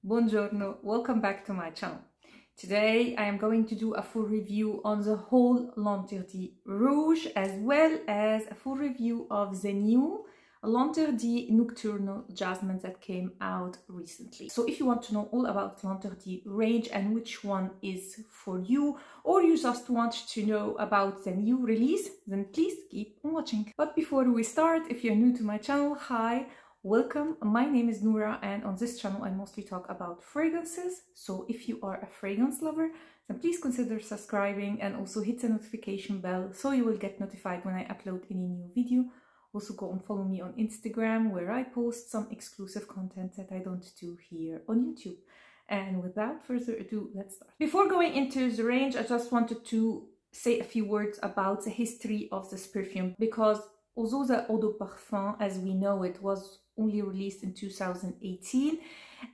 Buongiorno, welcome back to my channel. Today I am going to do a full review on the whole L'Interdit Rouge as well as a full review of the new L'Interdit Nocturnal Jasmine that came out recently. So if you want to know all about L'Interdit range and which one is for you, or you just want to know about the new release, then please keep on watching. But before we start, if you're new to my channel, hi, welcome. My name is Noura and on this channel I mostly talk about fragrances. So if you are a fragrance lover, then please consider subscribing and also hit the notification bell so you will get notified when I upload any new video. Also go and follow me on Instagram where I post some exclusive content that I don't do here on YouTube. And without further ado, let's start. Before going into the range, I just wanted to say a few words about the history of this perfume, because although the eau de parfum as we know it was only released in 2018,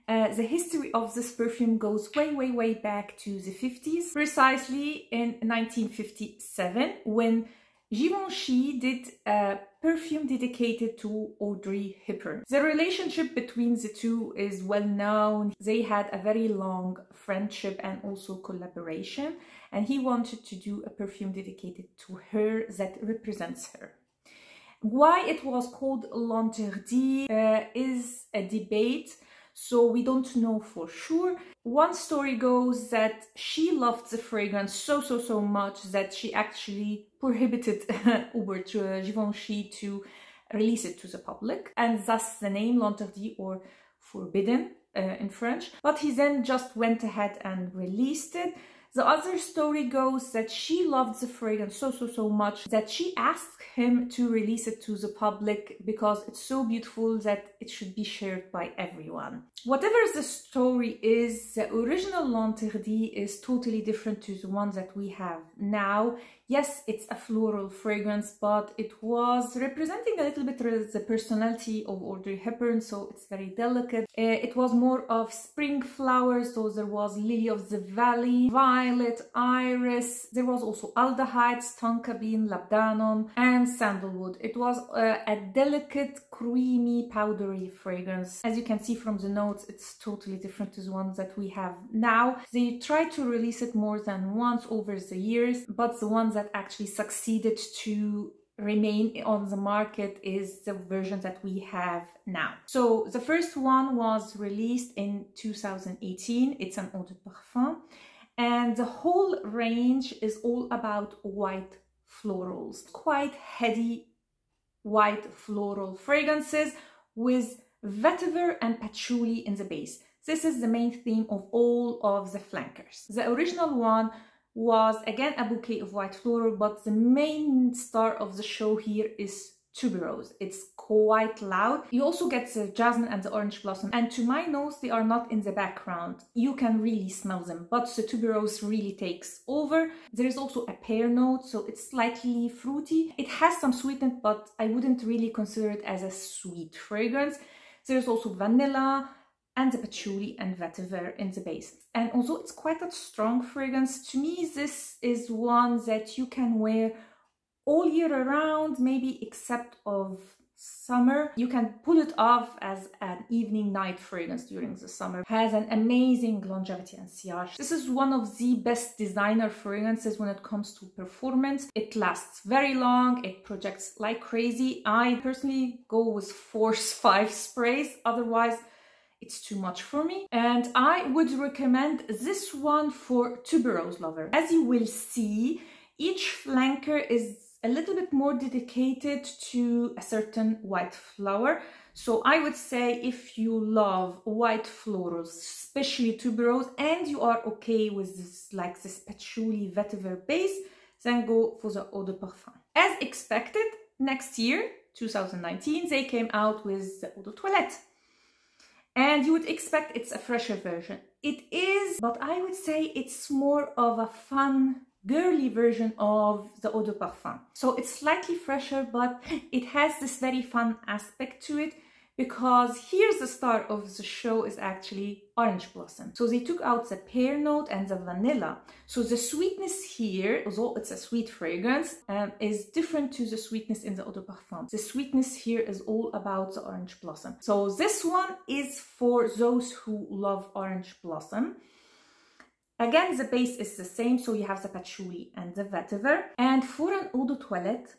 the history of this perfume goes way back to the 50s, precisely in 1957 when Givenchy did a perfume dedicated to Audrey Hepburn. The relationship between the two is well known. They had a very long friendship and also collaboration, and he wanted to do a perfume dedicated to her that represents her. Why it was called L'Interdit is a debate, so we don't know for sure. One story goes that she loved the fragrance so much that she actually prohibited Givenchy to release it to the public, and thus the name L'Interdit, or forbidden in French. But he then just went ahead and released it. The other story goes that she loved the fragrance so much that she asked him to release it to the public because it's so beautiful that it should be shared by everyone. Whatever the story is, the original L'Interdit is totally different to the one that we have now. Yes, it's a floral fragrance, but it was representing a little bit the personality of Audrey Hepburn, so it's very delicate. It was more of spring flowers, so there was lily of the valley, violet, iris. There was also aldehydes, tonka bean, labdanum, and sandalwood. It was a delicate, creamy, powdery fragrance. As you can see from the notes, it's totally different to the ones that we have now. They tried to release it more than once over the years, but the ones that actually succeeded to remain on the market is the version that we have now. So the first one was released in 2018. It's an eau de parfum, and the whole range is all about white florals, quite heady white floral fragrances with vetiver and patchouli in the base. This is the main theme of all of the flankers. The original one was again a bouquet of white floral, but the main star of the show here is tuberose. It's quite loud. You also get the jasmine and the orange blossom, and to my nose they are not in the background. You can really smell them, but the tuberose really takes over. There is also a pear note, so it's slightly fruity. It has some sweetness, but I wouldn't really consider it as a sweet fragrance. There's also vanilla and the patchouli and vetiver in the base. And although it's quite a strong fragrance, to me this is one that you can wear all year around, maybe except of summer. You can pull it off as an evening night fragrance during the summer. Has an amazing longevity and sillage. This is one of the best designer fragrances when it comes to performance. It lasts very long, it projects like crazy. I personally go with 4-5 sprays, otherwise it's too much for me. And I would recommend this one for tuberose lover. As you will see, each flanker is a little bit more dedicated to a certain white flower. So I would say if you love white florals, especially tuberose, and you are okay with this, like this patchouli vetiver base, then go for the eau de parfum. As expected, next year, 2019, they came out with the eau de toilette. And you would expect it's a fresher version. It is, but I would say it's more of a fun, girly version of the eau de parfum. So it's slightly fresher, but it has this very fun aspect to it because here's the star of the show is actually Orange Blossom. So they took out the pear note and the vanilla. So the sweetness here, although it's a sweet fragrance, is different to the sweetness in the eau de parfum. The sweetness here is all about the Orange Blossom. So this one is for those who love Orange Blossom. Again, the base is the same, so you have the patchouli and the vetiver. And for an eau de toilette,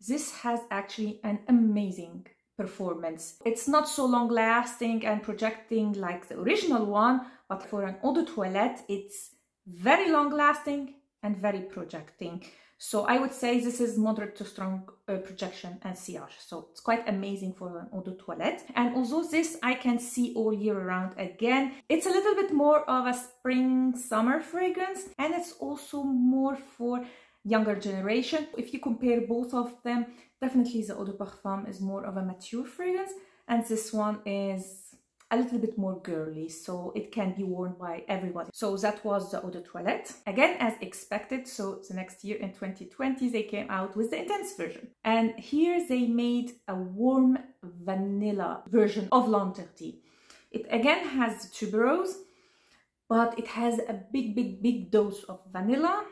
this has actually an amazing performance. It's not so long lasting and projecting like the original one, but for an eau de toilette, it's very long lasting and very projecting. So I would say this is moderate to strong projection and sillage. So it's quite amazing for an eau de toilette. And although this I can see all year round again, it's a little bit more of a spring summer fragrance, and it's also more for younger generation. If you compare both of them, definitely the eau de parfum is more of a mature fragrance, and this one is a little bit more girly, so it can be worn by everybody. So that was the eau de toilette. Again, as expected, so the next year in 2020, they came out with the intense version. And here they made a warm vanilla version of L'Interdit. It again has the tuberose, but it has a big dose of vanilla.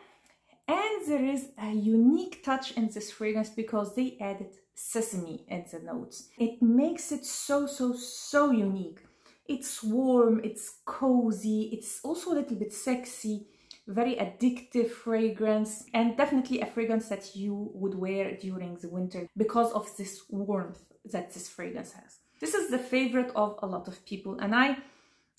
And there is a unique touch in this fragrance because they added sesame in the notes. It makes it so unique. It's warm, it's cozy, it's also a little bit sexy, very addictive fragrance, and definitely a fragrance that you would wear during the winter because of this warmth that this fragrance has. This is the favorite of a lot of people, and I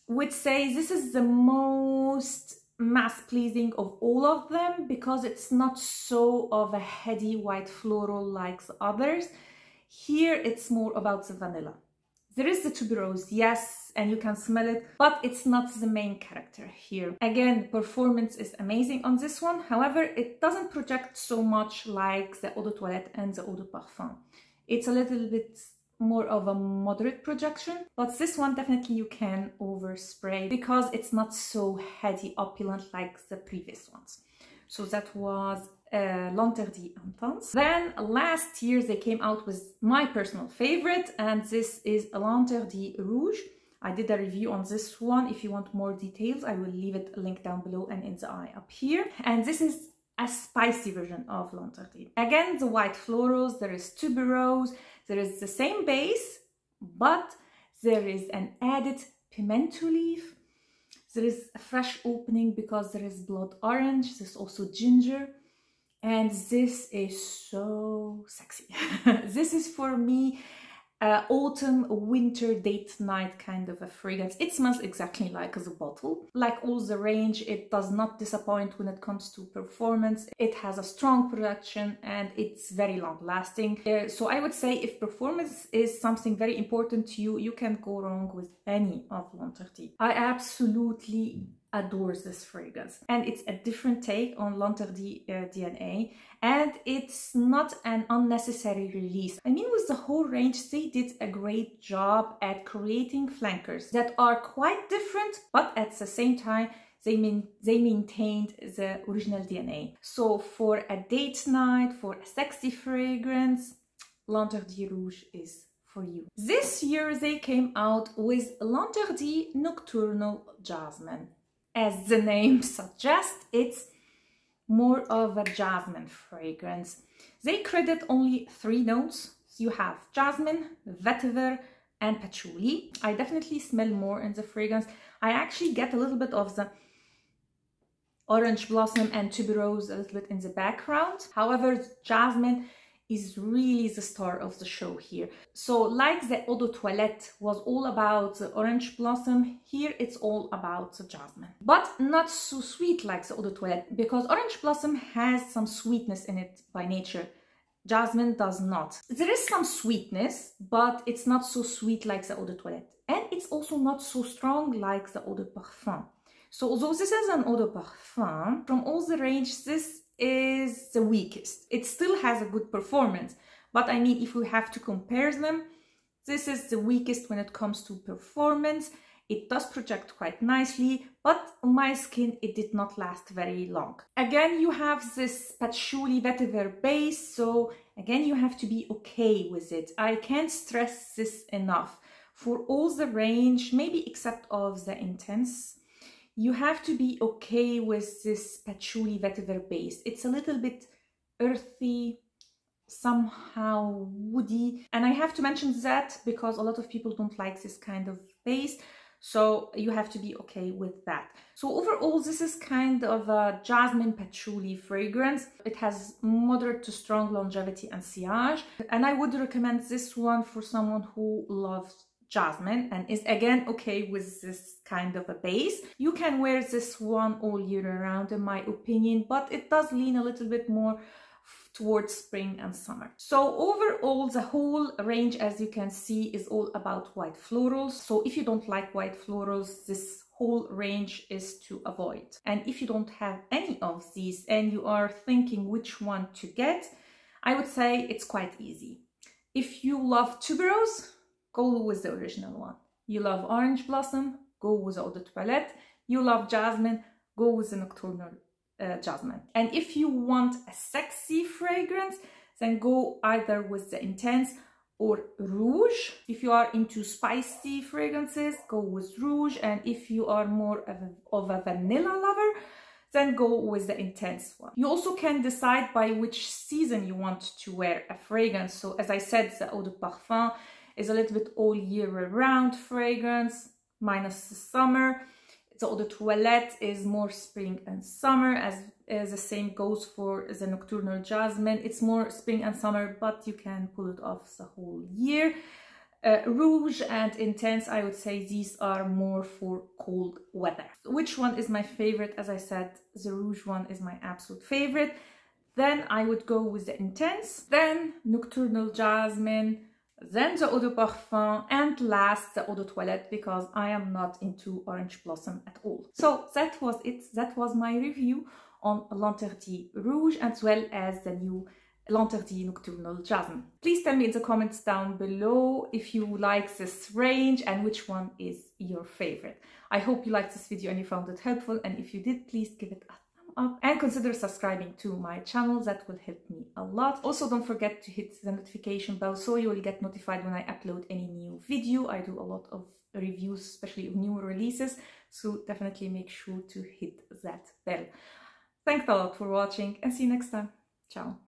would say this is the most mass pleasing of all of them because it's not so of a heady white floral like the others. Here it's more about the vanilla. There is the tuberose, yes, and you can smell it, but it's not the main character here. Again, performance is amazing on this one. However, it doesn't project so much like the eau de toilette and the eau de parfum. It's a little bit more of a moderate projection, but this one definitely you can overspray because it's not so heady, opulent like the previous ones. So that was L'Interdit Intense. Then last year they came out with my personal favorite, and this is L'Interdit Rouge. I did a review on this one. If you want more details, I will leave it a link down below and in the eye up here. And this is a spicy version of L'Interdit. Again, the white florals, there is tuberose, there is the same base, but there is an added pimento leaf. There is a fresh opening because there is blood orange. There's also ginger. And this is so sexy. This is for me autumn winter date night kind of a fragrance. It smells exactly like the bottle. Like all the range, it does not disappoint when it comes to performance. It has a strong production and it's very long lasting. So I would say if performance is something very important to you, you can go wrong with any of L'Interdit. I absolutely adores this fragrance, and it's a different take on L'Interdit DNA, and it's not an unnecessary release. I mean, with the whole range they did a great job at creating flankers that are quite different, but at the same time they maintained the original DNA. So for a date night, for a sexy fragrance, L'Interdit Rouge is for you. This year they came out with L'Interdit Nocturnal Jasmine. As the name suggests, it's more of a jasmine fragrance. They credit only 3 notes. You have jasmine, vetiver, and patchouli. I definitely smell more in the fragrance. I actually get a little bit of the orange blossom and tuberose a little bit in the background. However, jasmine is really the star of the show here. So like the eau de toilette was all about the orange blossom, here it's all about the jasmine. But not so sweet like the eau de toilette, because orange blossom has some sweetness in it by nature. Jasmine does not. There is some sweetness, but it's not so sweet like the eau de toilette. And it's also not so strong like the eau de parfum. So although this is an eau de parfum, from all the range, this is the weakest. It still has a good performance, but I mean, if we have to compare them, this is the weakest when it comes to performance. It does project quite nicely, but on my skin it did not last very long. Again, you have this patchouli vetiver base, so again you have to be okay with it. I can't stress this enough. For all the range, maybe except of the Intense, you have to be okay with this patchouli vetiver base. It's a little bit earthy, somehow woody, and I have to mention that because a lot of people don't like this kind of base, so you have to be okay with that. So overall, this is kind of a jasmine patchouli fragrance. It has moderate to strong longevity and sillage, and I would recommend this one for someone who loves jasmine and is again okay with this kind of a base. You can wear this one all year around in my opinion, but it does lean a little bit more towards spring and summer. So overall, the whole range, as you can see, is all about white florals. So if you don't like white florals, this whole range is to avoid. And if you don't have any of these and you are thinking which one to get, I would say it's quite easy. If you love tuberose, go with the original one. You love orange blossom, go with the Eau de Toilette. You love jasmine, go with the Nocturnal Jasmine. And if you want a sexy fragrance, then go either with the Intense or Rouge. If you are into spicy fragrances, go with Rouge. And if you are more of a vanilla lover, then go with the Intense one. You also can decide by which season you want to wear a fragrance. So as I said, the Eau de Parfum is a little bit all year round fragrance, minus the summer. The Eau de Toilette is more spring and summer, as the same goes for the Nocturnal Jasmine. It's more spring and summer, but you can pull it off the whole year. Rouge and Intense, I would say these are more for cold weather. Which one is my favorite? As I said, the Rouge one is my absolute favorite. Then I would go with the Intense, then Nocturnal Jasmine, then the Eau de Parfum, and last the Eau de Toilette, because I am not into orange blossom at all. So that was it. That was my review on L'Interdit Rouge as well as the new L'Interdit Nocturnal Jasmine. Please tell me in the comments down below if you like this range and which one is your favorite. I hope you liked this video and you found it helpful, and if you did, please give it a up and consider subscribing to my channel. That will help me a lot. Also, don't forget to hit the notification bell so you will get notified when I upload any new video. I do a lot of reviews, especially of new releases, so definitely make sure to hit that bell. Thanks a lot for watching and see you next time. Ciao.